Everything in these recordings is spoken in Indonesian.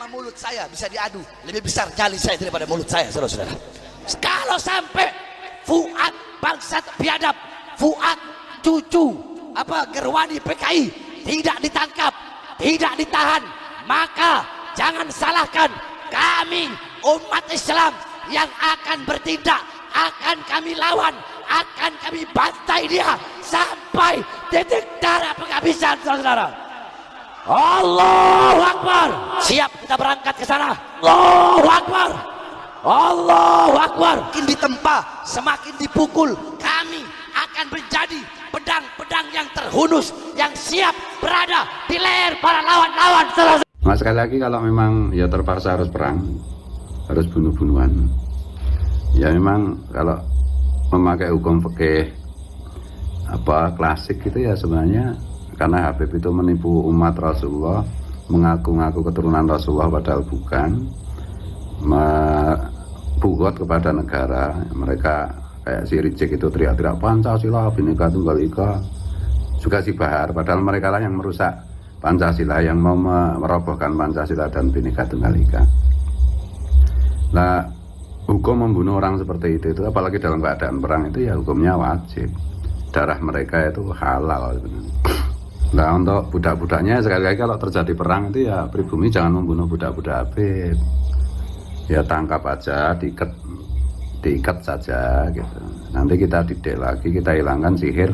sama mulut saya bisa diadu. Lebih besar nyali saya daripada mulut saya, saudara-saudara. Kalau sampai Fuad bangsat biadab, Fuad cucu Gerwani PKI tidak ditangkap, tidak ditahan, maka jangan salahkan kami umat Islam yang akan bertindak, akan kami lawan, akan kami bantai dia sampai titik darah penghabisan, saudara. Allahu Akbar. Siap kita berangkat ke sana. Allahu Akbar. Allahu Akbar. Semakin ditempa, semakin dipukul, kami akan menjadi pedang-pedang yang terhunus, yang siap berada di leher para lawan-lawan. Nah, sekali lagi kalau memang ya terpaksa harus perang, harus bunuh-bunuhan. Ya memang kalau memakai hukum fikih klasik gitu ya sebenarnya, karena Habib itu menipu umat Rasulullah, mengaku-ngaku keturunan Rasulullah padahal bukan, bugot kepada negara. Mereka kayak si Rijek itu teriak-teriak Pancasila, Bhinneka Tunggal Ika, juga si Bahar, padahal mereka lah yang merusak Pancasila, yang mau merobohkan Pancasila dan Bhinneka Tunggal Ika. Nah, hukum membunuh orang seperti itu apalagi dalam keadaan perang itu ya hukumnya wajib. Darah mereka itu halal. Nah, untuk budak-budaknya sekali lagi kalau terjadi perang itu ya pribumi jangan membunuh budak-budak Habib. Ya tangkap aja, diikat saja gitu. Nanti kita didik lagi, kita hilangkan sihir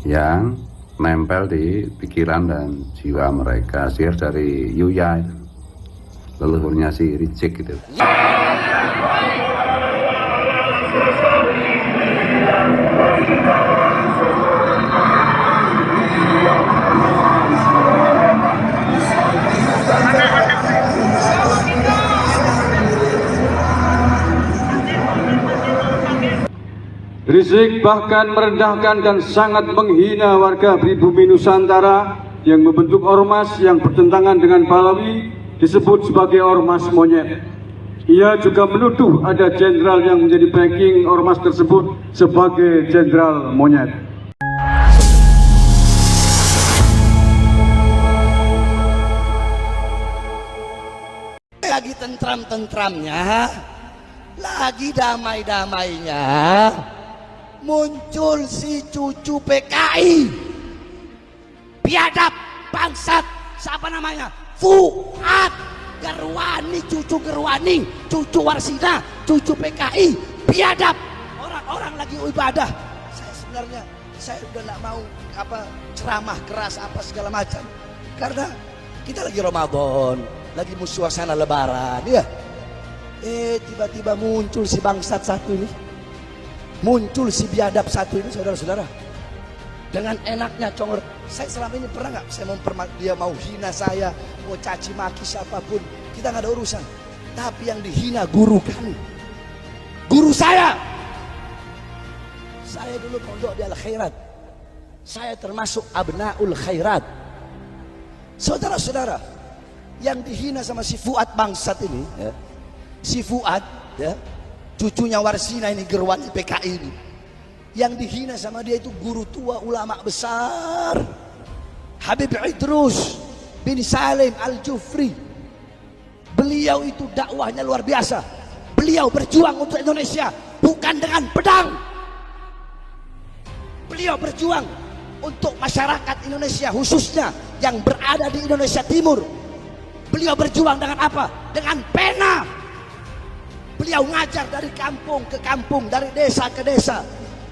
yang nempel di pikiran dan jiwa mereka, sihir dari Yuya itu, leluhurnya si Rijek gitu. Rizik bahkan merendahkan dan sangat menghina warga pribumi Nusantara yang membentuk ormas yang bertentangan dengan Pahlawi, disebut sebagai ormas monyet. Ia juga menuduh ada jenderal yang menjadi backing ormas tersebut sebagai jenderal monyet. Lagi tentram-tentramnya, lagi damai-damainya, muncul si cucu PKI biadab bangsat, siapa namanya, Fuad Gerwani, cucu Gerwani, cucu Warsina, cucu PKI biadab. Orang-orang lagi ibadah. Saya sebenarnya udah nggak mau ceramah keras segala macam, karena kita lagi Ramadan, lagi suasana lebaran ya. Tiba-tiba muncul si bangsat satu ini, muncul si biadab satu ini, saudara-saudara, dengan enaknya congor. Saya selama ini pernah nggak saya dia mau hina saya, mau caci maki siapapun, kita nggak ada urusan. Tapi yang dihina guru kami, guru saya dulu pondok di Al Khairat, saya termasuk abnaul khairat. Saudara-saudara, yang dihina sama si Fuad bangsat ini ya, si Fuad ya, cucunya Warsina ini, Gerwani PKI ini, yang dihina sama dia itu guru tua ulama besar Habib Idrus bin Salim Al-Jufri. Beliau itu dakwahnya luar biasa. Beliau berjuang untuk Indonesia bukan dengan pedang. Beliau berjuang untuk masyarakat Indonesia, khususnya yang berada di Indonesia Timur. Beliau berjuang dengan apa? Dengan pena. Beliau ngajar dari kampung ke kampung, dari desa ke desa.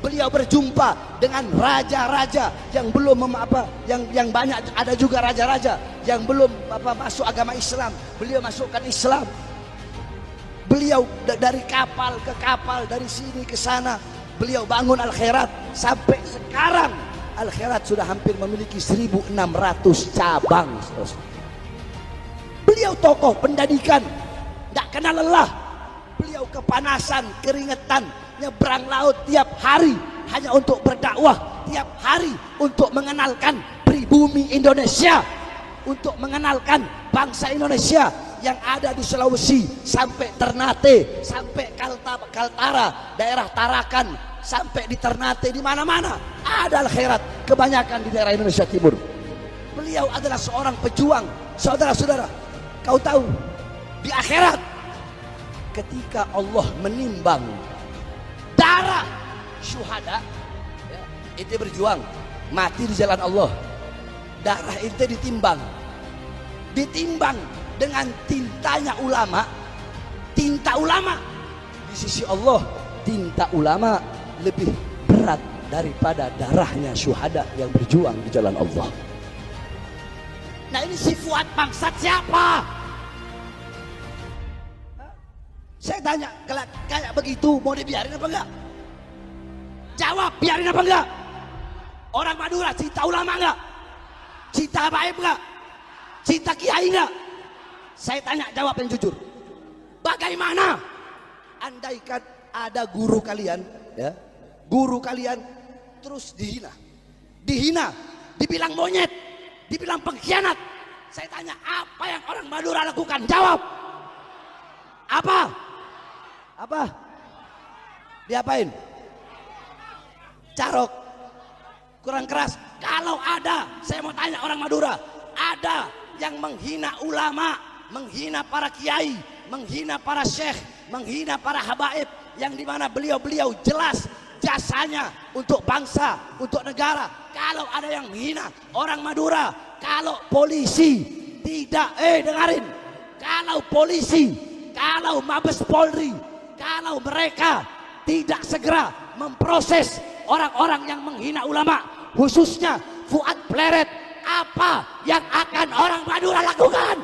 Beliau berjumpa dengan raja-raja yang belum yang banyak, ada juga raja-raja yang belum masuk agama Islam. Beliau masukkan Islam. Beliau dari kapal ke kapal, dari sini ke sana. Beliau bangun Al Khairat sampai sekarang. Al Khairat sudah hampir memiliki 1.600 cabang. Beliau tokoh pendidikan, tidak kenal lelah. Beliau kepanasan, keringetan, nyebrang laut tiap hari hanya untuk berdakwah, tiap hari untuk mengenalkan pribumi Indonesia, untuk mengenalkan bangsa Indonesia yang ada di Sulawesi sampai Ternate, sampai Kaltara, daerah Tarakan, sampai di Ternate, di mana-mana ada Al Khairat, kebanyakan di daerah Indonesia Timur. Beliau adalah seorang pejuang. Saudara-saudara, kau tahu di akhirat ketika Allah menimbang darah syuhada, ya, ente berjuang mati di jalan Allah, darah ente ditimbang dengan tintanya ulama. Tinta ulama di sisi Allah, tinta ulama lebih berat daripada darahnya syuhada yang berjuang di jalan Allah. Nah, ini si Fuad bangsat siapa? Saya tanya, kayak begitu mau dibiarin apa enggak? Jawab, biarin apa enggak? Orang Madura cinta ulama enggak? Cinta habaib enggak? Cinta kiai enggak? Saya tanya, jawab yang jujur. Bagaimana andaikan ada guru kalian, ya, guru kalian terus dihina, dibilang monyet, dibilang pengkhianat. Saya tanya, apa yang orang Madura lakukan? Jawab. Apa? Diapain? Carok, kurang keras. Kalau ada, saya mau tanya orang Madura, ada yang menghina ulama, menghina para kiai, menghina para syekh, menghina para habaib, yang dimana beliau-beliau jelas jasanya untuk bangsa, untuk negara. Kalau ada yang menghina orang Madura, kalau polisi tidak, dengarin, kalau polisi, kalau Mabes Polri, kalau mereka tidak segera memproses orang-orang yang menghina ulama, khususnya Fuad Pleret, apa yang akan orang Madura lakukan?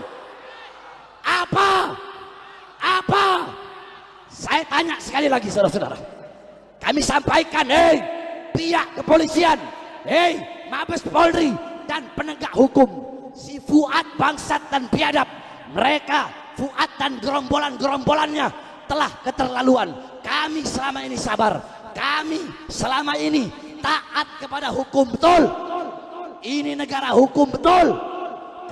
Apa? Saya tanya sekali lagi, saudara-saudara. Kami sampaikan, pihak kepolisian, Mabes Polri dan penegak hukum, si Fuad bangsat dan biadab, mereka, Fuad dan gerombolan-gerombolannya telah keterlaluan. Kami selama ini sabar, kami selama ini taat kepada hukum, betul. Ini negara hukum, betul.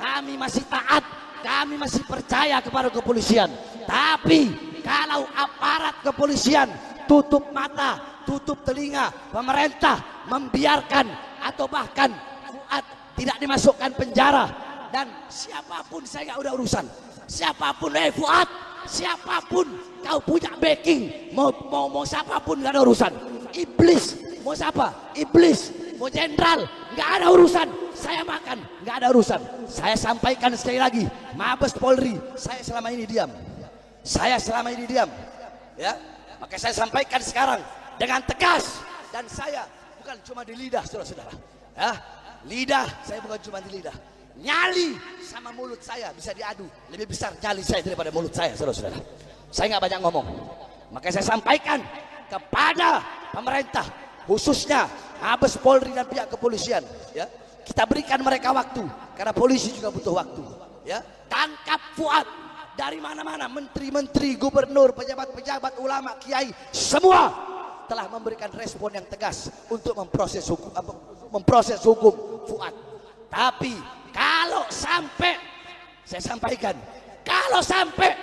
Kami masih taat, kami masih percaya kepada kepolisian. Tapi kalau aparat kepolisian tutup mata, tutup telinga, pemerintah membiarkan atau bahkan Fuad tidak dimasukkan penjara, dan siapapun saya nggak udah urusan. Siapapun, Fuad, siapapun kau punya backing, mau siapapun nggak ada urusan. Iblis mau siapa? Iblis mau jenderal, nggak ada urusan. Saya makan, nggak ada urusan. Saya sampaikan sekali lagi, Mabes Polri, saya selama ini diam. Ya, maka saya sampaikan sekarang dengan tegas, dan saya bukan cuma di lidah, saudara-saudara. Ya, lidah saya bukan cuma di lidah. Nyali sama mulut saya bisa diadu, lebih besar nyali saya daripada mulut saya, saudara-saudara. Saya nggak banyak ngomong, maka saya sampaikan kepada pemerintah, khususnya Mabes Polri dan pihak kepolisian, ya, kita berikan mereka waktu, karena polisi juga butuh waktu, ya. Tangkap Fuad. Dari mana-mana, menteri-menteri, gubernur, pejabat-pejabat, ulama, kiai, semua telah memberikan respon yang tegas untuk memproses hukum Fuad. Tapi kalau sampai, saya sampaikan, kalau sampai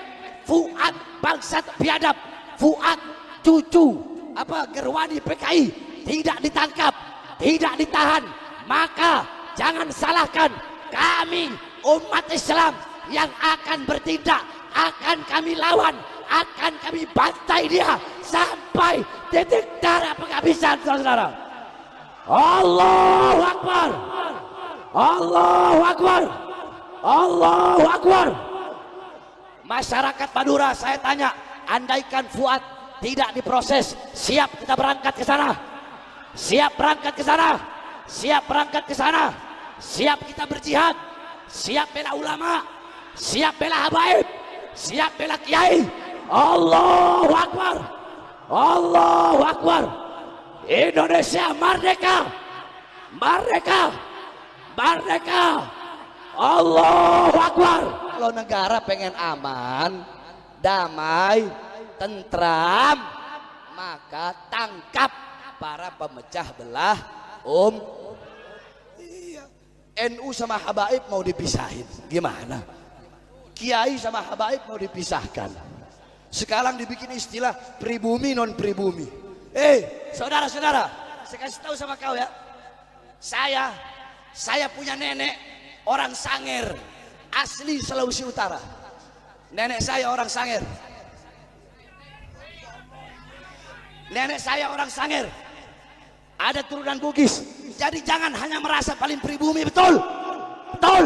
Fuad bangsat biadab, Fuad cucu Gerwani PKI tidak ditangkap, tidak ditahan, maka jangan salahkan kami umat Islam yang akan bertindak, akan kami lawan, akan kami bantai dia sampai titik darah penghabisan, saudara-saudara. Allahu Akbar, Allahu Akbar, Allahu Akbar. Masyarakat Madura, saya tanya, andaikan Fuad tidak diproses, siap kita berangkat ke sana? Siap berangkat ke sana? Siap berangkat ke sana? Siap kita berjihad? Siap bela ulama? Siap bela habaib, siap bela kiai. Allahu Akbar, Allahu Akbar. Indonesia merdeka, merdeka, merdeka. Allahu Akbar. Kalau negara pengen aman, damai, tentram, maka tangkap para pemecah belah Iya. NU sama habaib mau dipisahin, gimana? Kiai sama habaib mau dipisahkan. Sekarang dibikin istilah pribumi non pribumi. Saudara-saudara, saya kasih tahu sama kau ya. Saya punya nenek orang Sanger, asli Sulawesi Utara. Nenek saya orang Sangir. Nenek saya orang Sangir. Ada turunan Bugis. Jadi jangan hanya merasa paling pribumi, betul? Betul.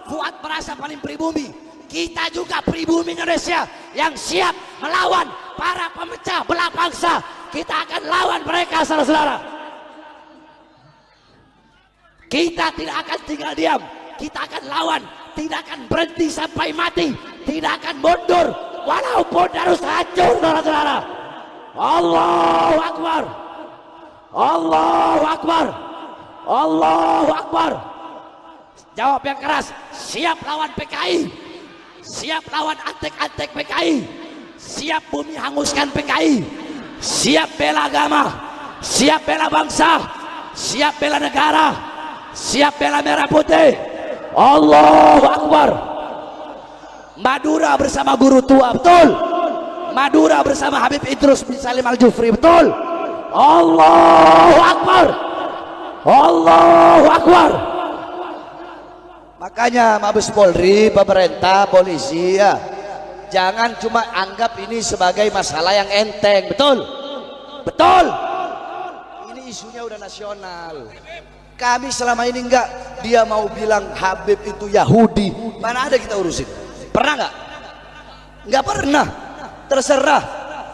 Fuad merasa paling pribumi. Kita juga pribumi Indonesia yang siap melawan para pemecah belah bangsa. Kita akan lawan mereka, saudara-saudara. Kita tidak akan tinggal diam. Kita akan lawan. Tidak akan berhenti sampai mati. Tidak akan mundur walaupun harus hancur, saudara-saudara. Allahu Akbar. Allahu Akbar. Allahu Akbar. Jawab yang keras. Siap lawan PKI. Siap lawan antek-antek PKI. Siap bumi hanguskan PKI. Siap bela agama. Siap bela bangsa. Siap bela negara. Siap bela merah putih. Allahu Akbar. Madura bersama guru tua, betul? Madura bersama Habib Idrus bin Salim Al-Jufri, betul? Allahu Akbar. Allahu Akbar. Makanya Mabes Polri, pemerintah, polisi, ya, jangan cuma anggap ini sebagai masalah yang enteng, betul? Betul. Ini isunya udah nasional. Kami selama ini enggak, dia mau bilang Habib itu Yahudi, mana ada kita urusin? Pernah enggak? Enggak pernah. Terserah,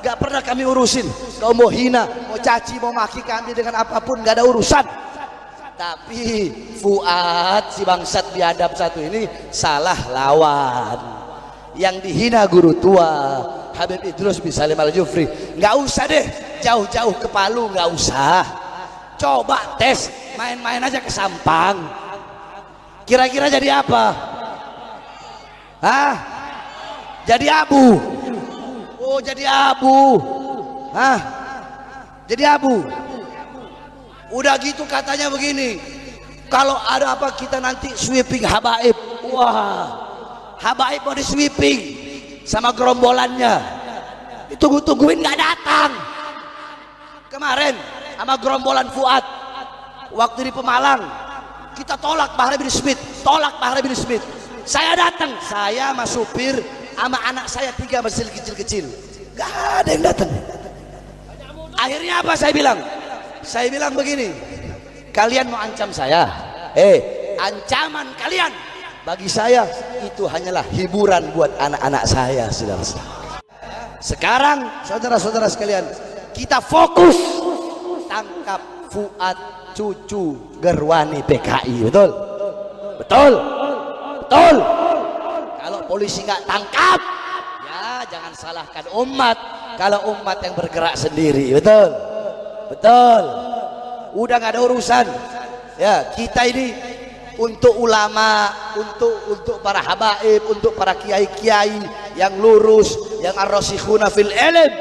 enggak pernah kami urusin. Kau mau hina, mau caci, mau maki kami dengan apapun, enggak ada urusan. Tapi Fuad si bangsat biadab satu ini salah lawan. Yang dihina guru tua Habib Idrus bin Salim Al-Jufri. Nggak usah deh jauh-jauh ke Palu, nggak usah. Coba tes, main-main aja ke Sampang. Kira-kira jadi apa? Hah? Jadi abu. Oh, jadi abu. Hah? Jadi abu. Udah gitu katanya begini, kalau ada apa kita nanti sweeping habaib. Wah, habaib mau di sweeping sama gerombolannya. Ditunggu-tungguin nggak datang. Kemarin sama gerombolan Fuad waktu di Pemalang kita tolak Bahar bin Smith, tolak Bahar bin Smith. Saya datang, saya sama supir sama anak saya 3 masih kecil-kecil, nggak ada yang datang. Akhirnya apa saya bilang? Saya bilang begini, kalian mau ancam saya? Ancaman kalian bagi saya itu hanyalah hiburan buat anak-anak saya, saudara-saudara. Sekarang saudara-saudara sekalian, kita fokus tangkap Fuad cucu Gerwani PKI, betul? Betul? Betul? Kalau polisi nggak tangkap, ya jangan salahkan umat. Kalau umat yang bergerak sendiri, betul? Betul. Udah nggak ada urusan. Ya, kita ini untuk ulama, untuk para habaib, untuk para kiai-kiai yang lurus, yang ar-rasikhuna fil ilm.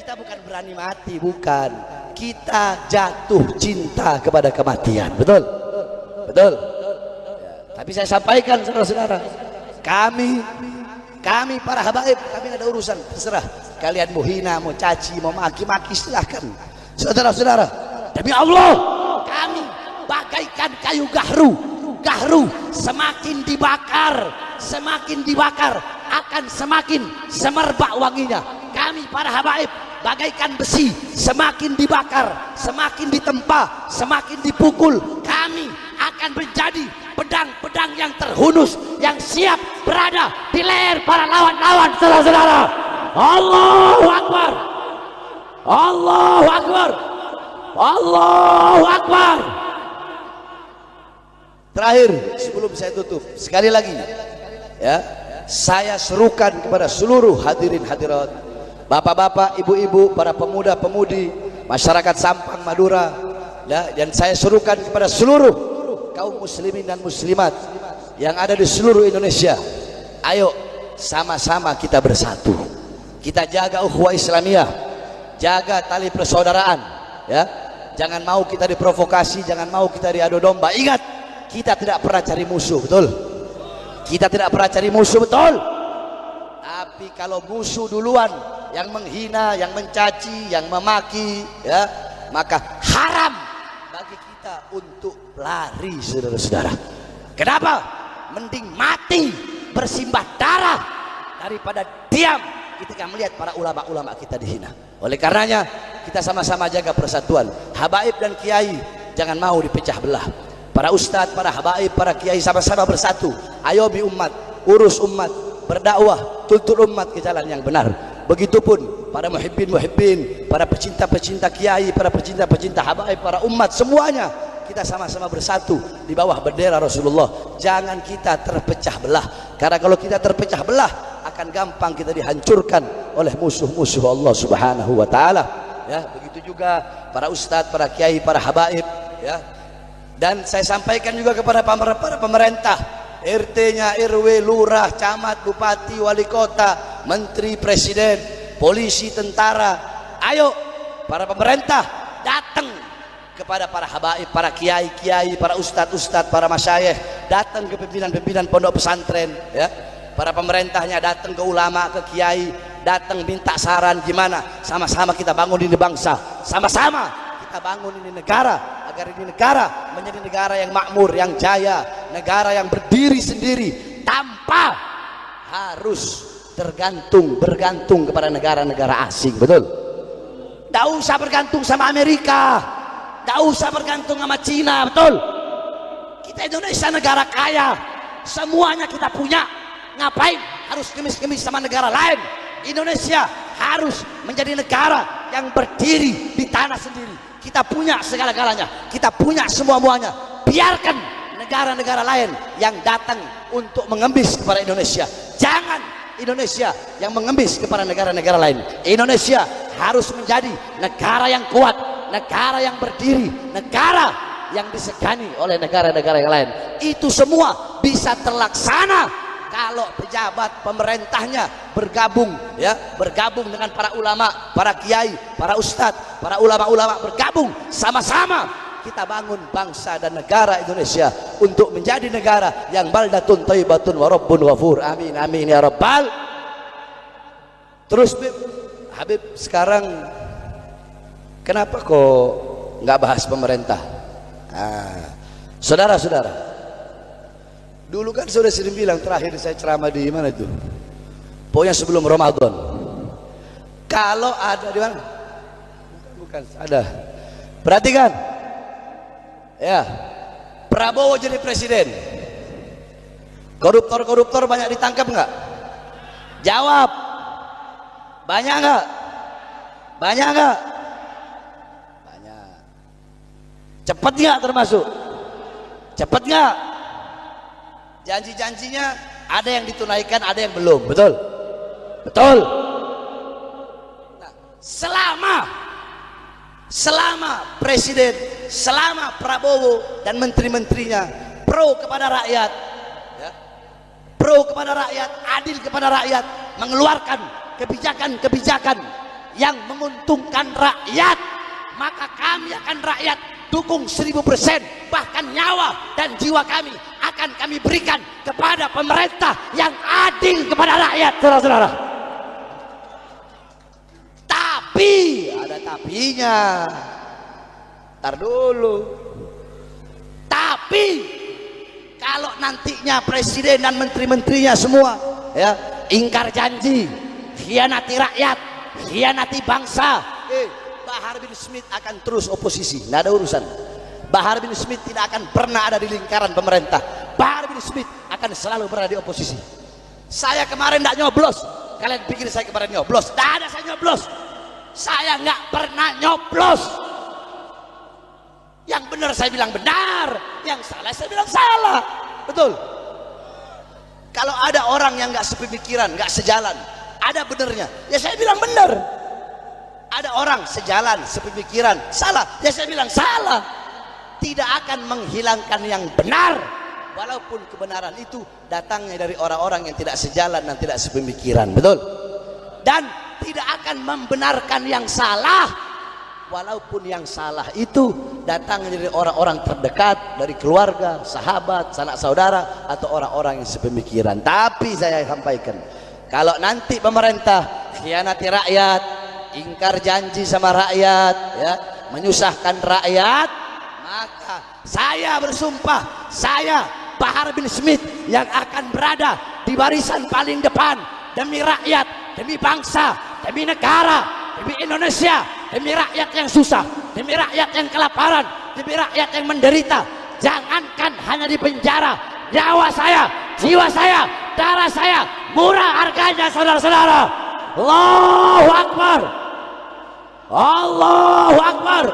Kita bukan berani mati, bukan. Kita jatuh cinta kepada kematian. Betul? Betul. Ya, tapi saya sampaikan saudara-saudara, kami para habaib, kami nggak ada urusan. Terserah kalian mau hina, mau caci, mau maki-maki, silahkan. Saudara-saudara, demi Allah, kami bagaikan kayu gahru. Gahru semakin dibakar akan semakin semerbak wanginya. Kami para habaib bagaikan besi, semakin dibakar, semakin ditempa, semakin dipukul, kami akan menjadi pedang-pedang yang terhunus, yang siap berada di leher para lawan-lawan, saudara-saudara. Allahu Akbar. Allahu Akbar. Allahu Akbar. Terakhir sebelum saya tutup, sekali lagi ya, saya serukan kepada seluruh hadirin hadirat, bapak-bapak, ibu-ibu, para pemuda-pemudi, masyarakat Sampang Madura, ya, dan saya serukan kepada seluruh kaum muslimin dan muslimat yang ada di seluruh Indonesia. Ayo sama-sama kita bersatu. Kita jaga ukhuwah Islamiyah, jaga tali persaudaraan, ya. Jangan mau kita diprovokasi, jangan mau kita diadu domba. Ingat, kita tidak pernah cari musuh, betul? Kita tidak pernah cari musuh, betul? Tapi kalau musuh duluan yang menghina, yang mencaci, yang memaki, ya, maka haram bagi kita untuk lari, saudara-saudara. Kenapa? Mending mati bersimbah darah daripada diam ketika melihat para ulama-ulama kita dihina. Oleh karenanya kita sama-sama jaga persatuan. Habaib dan kiai jangan mau dipecah belah. Para ustadz, para habaib, para kiai sama-sama bersatu. Ayomi umat, urus umat, berdakwah, tuntun umat ke jalan yang benar. Begitupun para muhibbin, para pecinta-pecinta kiai, para pecinta-pecinta habaib, para umat semuanya kita sama-sama bersatu di bawah bendera Rasulullah. Jangan kita terpecah belah, karena kalau kita terpecah belah akan gampang kita dihancurkan oleh musuh-musuh Allah Subhanahu wa taala. Ya, begitu juga para ustadz, para kiai, para habaib, ya. Dan saya sampaikan juga kepada para pemerintah, RT-nya, RW, lurah, camat, bupati, wali kota, menteri, presiden, polisi, tentara. Ayo para pemerintah datang kepada para habaib, para kiai-kiai, para ustadz-ustadz, para masyayikh, datang ke pimpinan-pimpinan pondok pesantren, ya. Para pemerintahnya datang ke ulama, ke kiai, datang minta saran gimana sama-sama kita bangun ini bangsa, sama-sama kita bangun ini negara, agar ini negara menjadi negara yang makmur, yang jaya, negara yang berdiri sendiri tanpa harus bergantung kepada negara-negara asing. Betul? Tidak usah bergantung sama Amerika, tidak usah bergantung sama Cina. Betul? Kita Indonesia negara kaya, semuanya kita punya. Ngapain harus kemis-kemis sama negara lain? Indonesia harus menjadi negara yang berdiri di tanah sendiri. Kita punya segala-galanya, kita punya semua-muanya. Biarkan negara-negara lain yang datang untuk mengemis kepada Indonesia. Jangan Indonesia yang mengemis kepada negara-negara lain. Indonesia harus menjadi negara yang kuat, negara yang berdiri, negara yang disegani oleh negara-negara yang lain. Itu semua bisa terlaksana kalau pejabat pemerintahnya bergabung, ya, bergabung dengan para ulama, para kiai, para ustadz, para ulama-ulama, bergabung sama-sama kita bangun bangsa dan negara Indonesia untuk menjadi negara yang baldatun thayyibatun wa rabbun ghafur. Amin amin ya rabbal. Terus Habib, sekarang kenapa kok nggak bahas pemerintah? Saudara-saudara, dulu kan sudah sering bilang, terakhir saya ceramah di mana itu? Pokoknya sebelum Ramadan. Kalau ada di mana? Bukan ada. Perhatikan. Ya. Prabowo jadi presiden. Koruptor-koruptor banyak ditangkap enggak? Jawab. Banyak enggak? Banyak enggak? Banyak. Cepat enggak termasuk? Cepat enggak? Janji-janjinya ada yang ditunaikan, ada yang belum. Betul? Betul. Nah, selama presiden, selama Prabowo dan menteri-menterinya pro kepada rakyat, ya, pro kepada rakyat, adil kepada rakyat, mengeluarkan kebijakan-kebijakan yang menguntungkan rakyat, maka kami akan rakyat dukung 1000%, bahkan nyawa dan jiwa kami akan kami berikan kepada pemerintah yang adil kepada rakyat, saudara-saudara. Tapi ada tapinya. Ntar dulu. Tapi kalau nantinya presiden dan menteri-menterinya semua, ya, ingkar janji, khianati rakyat, khianati bangsa, Bahar bin Smith akan terus oposisi, nggak ada urusan. Bahar bin Smith tidak akan pernah ada di lingkaran pemerintah. Bahar bin Smith akan selalu berada di oposisi. Saya kemarin nggak nyoblos. Kalian pikir saya kemarin nyoblos? Tidak ada saya nyoblos. Saya nggak pernah nyoblos. Yang benar saya bilang benar, yang salah saya bilang salah. Betul? Kalau ada orang yang nggak sepemikiran, nggak sejalan, ada benernya, ya saya bilang benar. Ada orang sejalan, sepemikiran, salah, ya saya bilang salah. Tidak akan menghilangkan yang benar, walaupun kebenaran itu datangnya dari orang-orang yang tidak sejalan dan tidak sepemikiran. Betul? Dan tidak akan membenarkan yang salah, walaupun yang salah itu datangnya dari orang-orang terdekat, dari keluarga, sahabat, sanak saudara, atau orang-orang yang sepemikiran. Tapi saya sampaikan, kalau nanti pemerintah khianati rakyat, ingkar janji sama rakyat, ya, menyusahkan rakyat, maka saya bersumpah, saya Bahar bin Smith yang akan berada di barisan paling depan demi rakyat, demi bangsa, demi negara, demi Indonesia, demi rakyat yang susah, demi rakyat yang kelaparan, demi rakyat yang menderita. Jangankan hanya di penjara, nyawa saya, jiwa saya, darah saya murah harganya, saudara-saudara. Allahu Akbar, Allahu Akbar.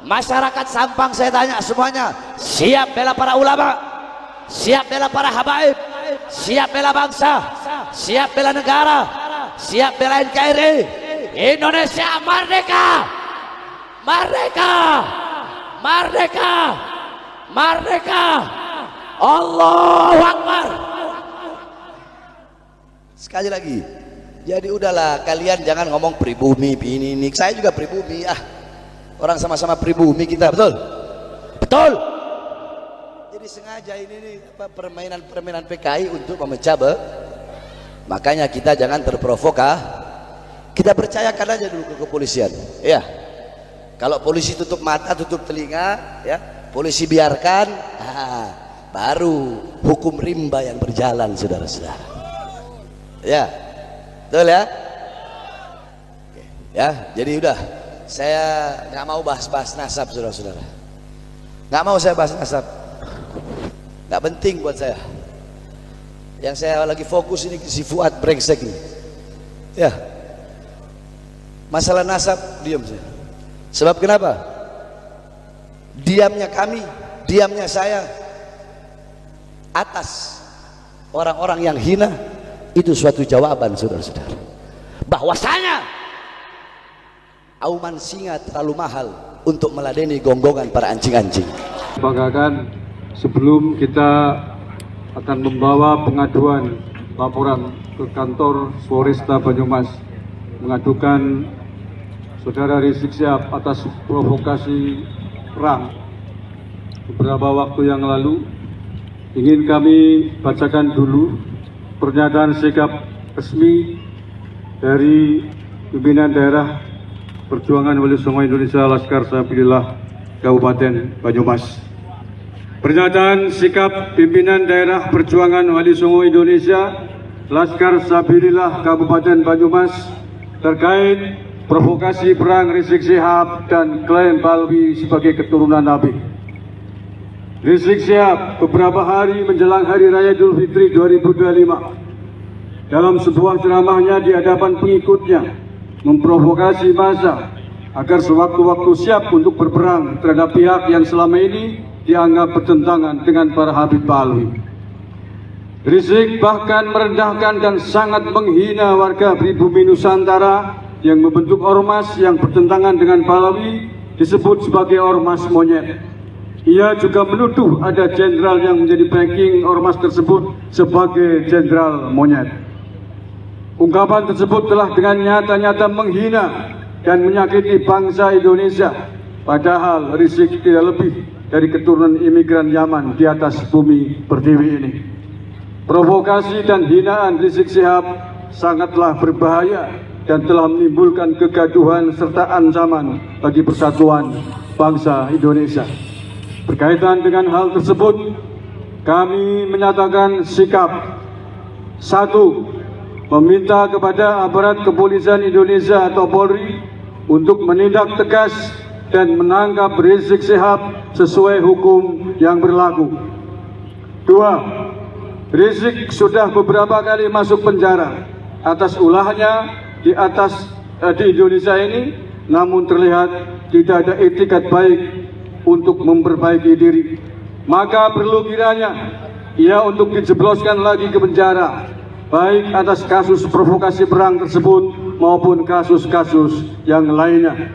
Masyarakat Sampang saya tanya semuanya, siap bela para ulama, siap bela para habaib, siap bela bangsa, siap bela negara, siap bela NKRI. Indonesia merdeka, merdeka, merdeka, merdeka. Allahu Akbar. Sekali lagi, jadi udahlah kalian jangan ngomong pribumi ini. Saya juga pribumi, orang sama-sama pribumi kita, betul? Betul. Jadi sengaja ini permainan PKI untuk memecah makanya kita jangan terprovokasi. Kita percayakan aja dulu ke kepolisian, ya. Kalau polisi tutup mata, tutup telinga, ya, polisi biarkan, baru hukum rimba yang berjalan, saudara-saudara. Ya, betul ya. Oke. Ya, jadi udah. Saya nggak mau bahas-bahas nasab, saudara-saudara. Nggak mau saya bahas nasab. Nggak penting buat saya. Yang saya lagi fokus ini si Fuad brengsek ini. Ya. Masalah nasab diam saya. Sebab kenapa? Diamnya kami, diamnya saya atas orang-orang yang hina itu suatu jawaban, saudara-saudara. Bahwasanya auman singa terlalu mahal untuk meladeni gonggongan para anjing-anjing. Banggakan sebelum kita akan membawa pengaduan laporan ke kantor Polresta Banyumas mengadukan Saudara Rizik Syihab atas provokasi perang beberapa waktu yang lalu, ingin kami bacakan dulu pernyataan sikap resmi dari pimpinan daerah Perjuangan Wali Songo Indonesia Laskar Sabilillah Kabupaten Banyumas. Pernyataan sikap pimpinan daerah Perjuangan Wali Songo Indonesia Laskar Sabilillah Kabupaten Banyumas terkait provokasi perang Rizik Syihab dan klien Balwi sebagai keturunan Nabi. Rizik Syihab beberapa hari menjelang Hari Raya Idul Fitri 2025 dalam sebuah ceramahnya di hadapan pengikutnya memprovokasi massa agar sewaktu-waktu siap untuk berperang terhadap pihak yang selama ini dianggap bertentangan dengan para Habib Balwi. Rizik bahkan merendahkan dan sangat menghina warga pribumi Nusantara yang membentuk ormas yang bertentangan dengan Pahlawi disebut sebagai ormas monyet. Ia juga menuduh ada jenderal yang menjadi backing ormas tersebut sebagai jenderal monyet. Ungkapan tersebut telah dengan nyata-nyata menghina dan menyakiti bangsa Indonesia. Padahal Rizik tidak lebih dari keturunan imigran Yaman di atas bumi pertiwi ini. Provokasi dan hinaan Rizik Syihab sangatlah berbahaya dan telah menimbulkan kegaduhan serta ancaman bagi persatuan bangsa Indonesia. Berkaitan dengan hal tersebut, kami menyatakan sikap: 1. Meminta kepada aparat kepolisian Indonesia atau Polri untuk menindak tegas dan menangkap Rizik Syihab sesuai hukum yang berlaku. 2. Rizik sudah beberapa kali masuk penjara atas ulahnya di Indonesia ini, namun terlihat tidak ada etikat baik untuk memperbaiki diri. Maka perlu kiranya ia untuk dijebloskan lagi ke penjara, baik atas kasus provokasi perang tersebut maupun kasus-kasus yang lainnya.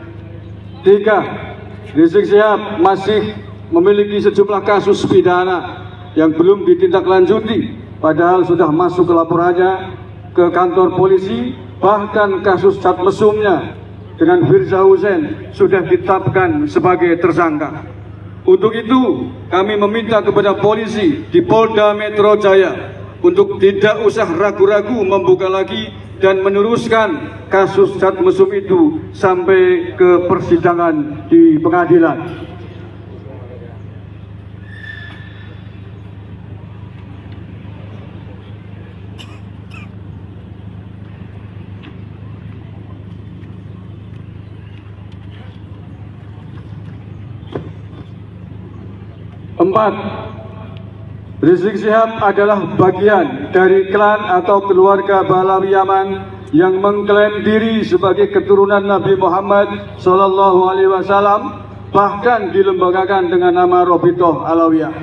3. Rizik Syihab masih memiliki sejumlah kasus pidana yang belum ditindaklanjuti, padahal sudah masuk ke laporannya ke kantor polisi. Bahkan kasus cat mesumnya dengan Firza Hussein sudah ditetapkan sebagai tersangka. Untuk itu kami meminta kepada polisi di Polda Metro Jaya untuk tidak usah ragu-ragu membuka lagi dan meneruskan kasus cat mesum itu sampai ke persidangan di pengadilan. Empat, Rizik Syihab adalah bagian dari klan atau keluarga Pahlawi Yaman yang mengklaim diri sebagai keturunan Nabi Muhammad SAW, bahkan dilembagakan dengan nama Robitoh Alawiyah.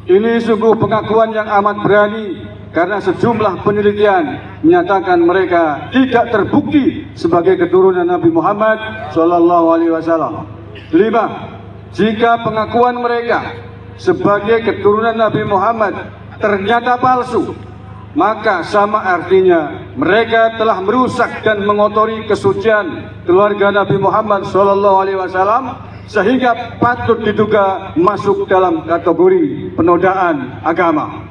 Ini sungguh pengakuan yang amat berani karena sejumlah penelitian menyatakan mereka tidak terbukti sebagai keturunan Nabi Muhammad SAW. 5. Jika pengakuan mereka sebagai keturunan Nabi Muhammad ternyata palsu, maka sama artinya mereka telah merusak dan mengotori kesucian keluarga Nabi Muhammad SAW, sehingga patut diduga masuk dalam kategori penodaan agama.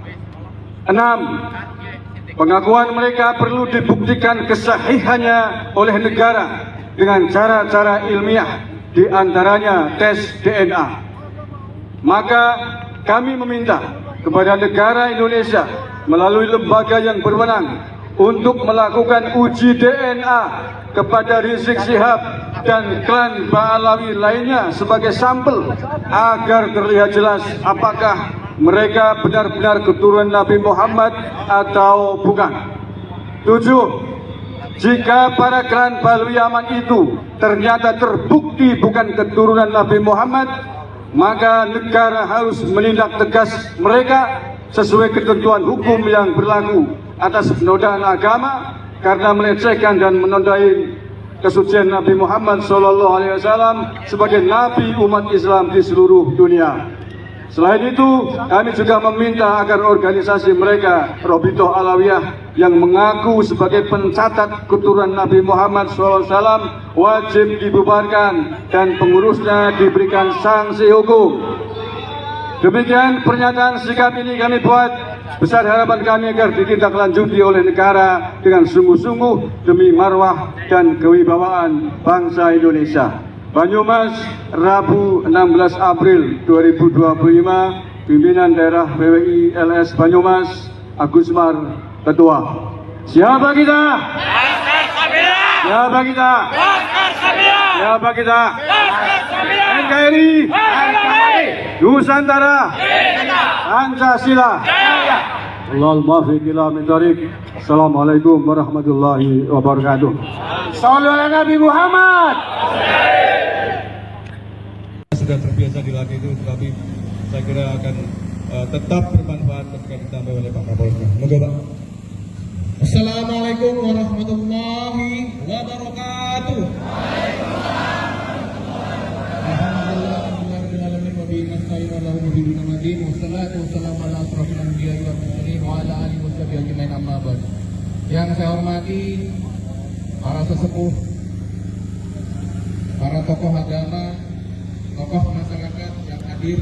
6. Pengakuan mereka perlu dibuktikan kesahihannya oleh negara dengan cara-cara ilmiah, di antaranya tes DNA. Maka kami meminta kepada negara Indonesia melalui lembaga yang berwenang untuk melakukan uji DNA kepada Rizik Syihab dan klan Pahlawi lainnya sebagai sampel agar terlihat jelas apakah mereka benar-benar keturunan Nabi Muhammad atau bukan. 7. Jika para klan Pahlawi Yaman itu ternyata terbukti bukan keturunan Nabi Muhammad, maka negara harus menindak tegas mereka sesuai ketentuan hukum yang berlaku atas penodaan agama karena melecehkan dan menodai kesucian Nabi Muhammad SAW sebagai Nabi umat Islam di seluruh dunia. Selain itu, kami juga meminta agar organisasi mereka, Robitoh Alawiyah, yang mengaku sebagai pencatat keturunan Nabi Muhammad SAW, wajib dibubarkan dan pengurusnya diberikan sanksi hukum. Demikian pernyataan sikap ini kami buat. Besar harapan kami agar ditindaklanjuti oleh negara dengan sungguh-sungguh demi marwah dan kewibawaan bangsa Indonesia. Banyumas, Rabu 16 April 2025, Pimpinan Daerah PWI LS Banyumas, Agus Mar, Ketua. Siapa kita? Siapa kita? Siapa kita? NKRI, Nusantara, Pancasila. Allahul muwaffiq ila min thariq. Assalamualaikum warahmatullahi wabarakatuh. Sallu ala Nabi Muhammad. Sudah terbiasa dilatih itu, tetapi saya kira akan tetap bermanfaat ketika ditambah oleh Pak Kapolda. Moga Pak. Assalamualaikum warahmatullahi wabarakatuh. Yang saya hormati para sesepuh, para tokoh agama, tokoh masyarakat yang hadir.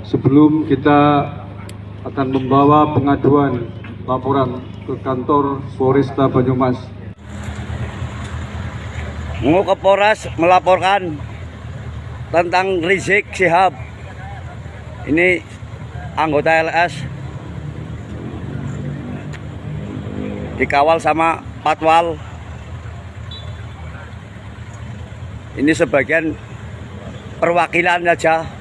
Sebelum kita akan membawa pengaduan laporan ke kantor Polresta Banyumas, Mau Kapolres melaporkan tentang Rizik Syihab. Ini anggota LS dikawal sama Patwal. Ini sebagian perwakilan aja.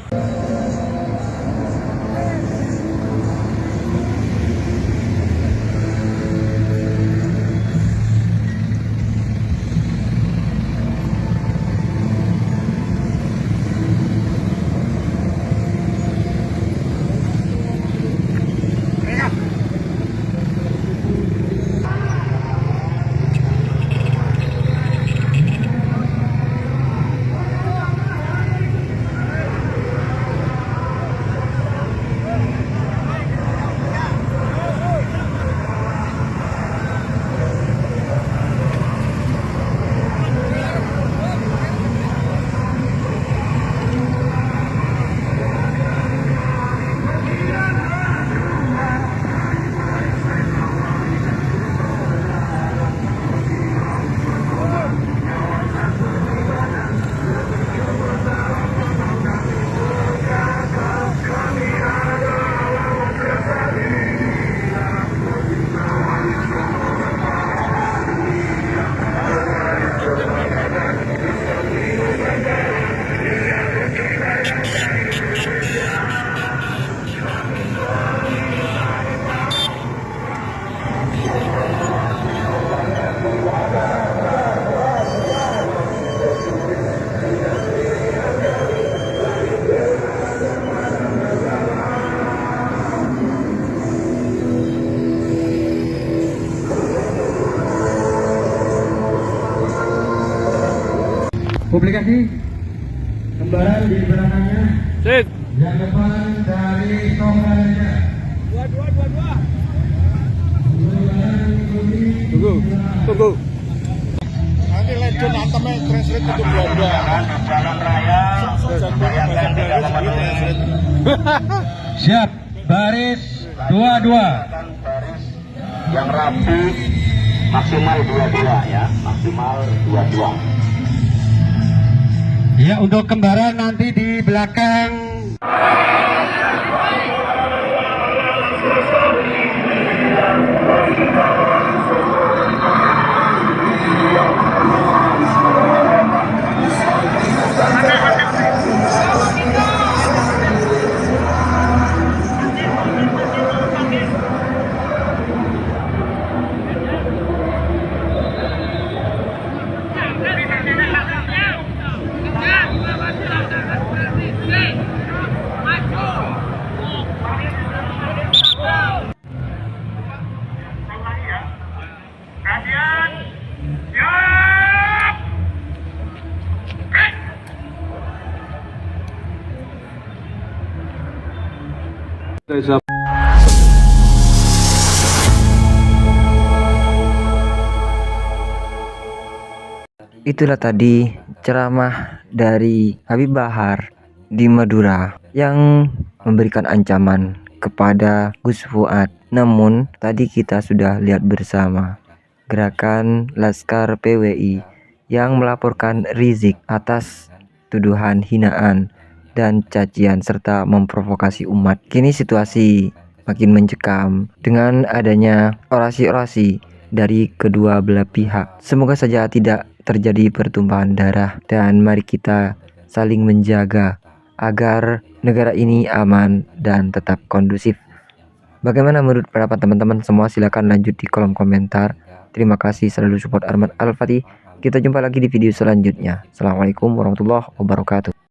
publikasi kembaran di belakangnya. Sip. Yang depan dari Tokalnya. Tunggu. Nanti legend antemnya translate untuk Belanda. Jalan raya. Siap, baris 22. Yang rapi maksimal 22 ya, maksimal 22. Ya, untuk kembaran nanti di belakang. Itulah tadi ceramah dari Habib Bahar di Madura yang memberikan ancaman kepada Gus Fuad. Namun tadi kita sudah lihat bersama gerakan Laskar PWI yang melaporkan Rizik atas tuduhan hinaan dan cacian serta memprovokasi umat. Kini situasi makin mencekam dengan adanya orasi-orasi dari kedua belah pihak. Semoga saja tidak terjadi pertumpahan darah dan mari kita saling menjaga agar negara ini aman dan tetap kondusif. Bagaimana menurut pendapat teman-teman semua? Silahkan lanjut di kolom komentar. Terima kasih selalu support Arman Al-Fatih. Kita jumpa lagi di video selanjutnya. Assalamualaikum warahmatullahi wabarakatuh.